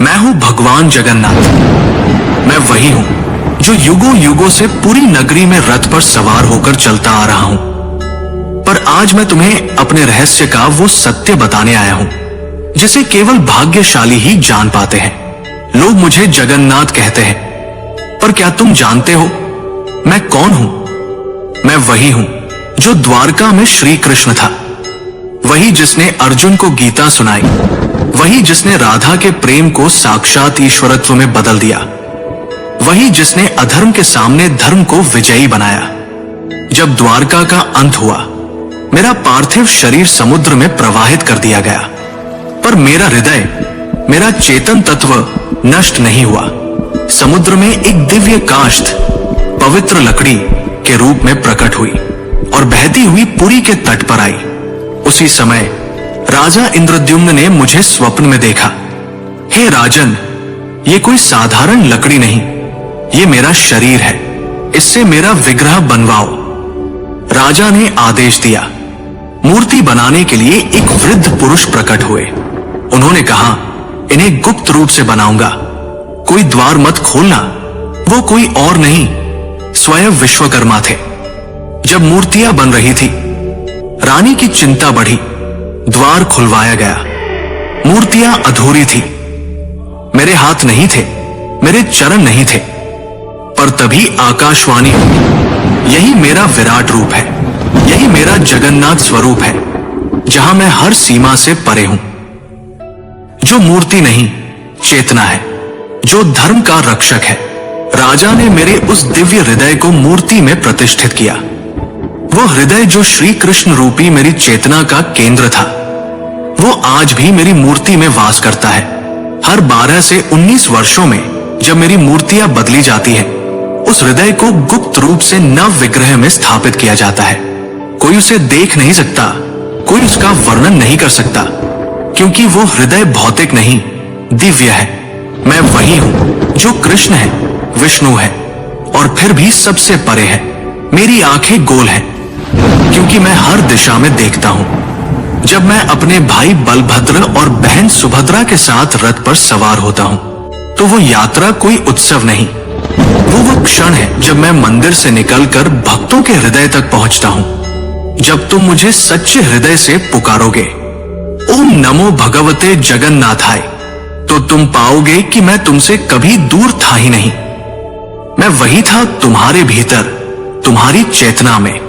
मैं हूं भगवान जगन्नाथ। मैं वही हूं जो युगों युगों से पूरी नगरी में रथ पर सवार होकर चलता आ रहा हूं। पर आज मैं तुम्हें अपने रहस्य का वो सत्य बताने आया हूं जिसे केवल भाग्यशाली ही जान पाते हैं। लोग मुझे जगन्नाथ कहते हैं, पर क्या तुम जानते हो मैं कौन हूं? मैं वही हूं जो द्वारका में श्री कृष्ण था, वही जिसने अर्जुन को गीता सुनाई, वही जिसने राधा के प्रेम को साक्षात ईश्वरत्व में बदल दिया, वही जिसने अधर्म के सामने धर्म को विजयी बनाया। जब द्वारका का अंत हुआ, मेरा पार्थिव शरीर समुद्र में प्रवाहित कर दिया गया, पर मेरा हृदय, मेरा चेतन तत्व नष्ट नहीं हुआ। समुद्र में एक दिव्य काष्ठ पवित्र लकड़ी के रूप में प्रकट हुई और बहती हुई पुरी के तट पर आई। उसी समय राजा इंद्रद्युम्न ने मुझे स्वप्न में देखा। हे राजन, ये कोई साधारण लकड़ी नहीं, ये मेरा शरीर है, इससे मेरा विग्रह बनवाओ। राजा ने आदेश दिया। मूर्ति बनाने के लिए एक वृद्ध पुरुष प्रकट हुए। उन्होंने कहा, इन्हें गुप्त रूप से बनाऊंगा, कोई द्वार मत खोलना। वो कोई और नहीं, स्वयं विश्वकर्मा थे। जब मूर्तियां बन रही थी, रानी की चिंता बढ़ी। द्वार खुलवाया गया। मूर्तियां अधूरी थी। मेरे हाथ नहीं थे, मेरे चरण नहीं थे, पर तभी आकाशवाणी हुई, यही मेरा विराट रूप है, यही मेरा जगन्नाथ स्वरूप है, जहां मैं हर सीमा से परे हूं। जो मूर्ति नहीं, चेतना है, जो धर्म का रक्षक है। राजा ने मेरे उस दिव्य हृदय को मूर्ति में प्रतिष्ठित किया। वो हृदय जो श्री कृष्ण रूपी मेरी चेतना का केंद्र था, वो आज भी मेरी मूर्ति में वास करता है। हर 12 से 19 वर्षों में जब मेरी मूर्तियां बदली जाती हैं, उस हृदय को गुप्त रूप से नव विग्रह में स्थापित किया जाता है। कोई उसे देख नहीं सकता, कोई उसका वर्णन नहीं कर सकता, क्योंकि वो हृदय भौतिक नहीं, दिव्य है। मैं वही हूं जो कृष्ण है, विष्णु है, और फिर भी सबसे परे है। मेरी आंखें गोल हैं, क्योंकि मैं हर दिशा में देखता हूं। जब मैं अपने भाई बलभद्र और बहन सुभद्रा के साथ रथ पर सवार होता हूं, तो वो यात्रा कोई उत्सव नहीं, वो क्षण है जब मैं मंदिर से निकलकर भक्तों के हृदय तक पहुंचता हूं। जब तुम मुझे सच्चे हृदय से पुकारोगे, ओम नमो भगवते जगन्नाथाय, तो तुम पाओगे कि मैं तुमसे कभी दूर था ही नहीं। मैं वही था तुम्हारे भीतर, तुम्हारी चेतना में।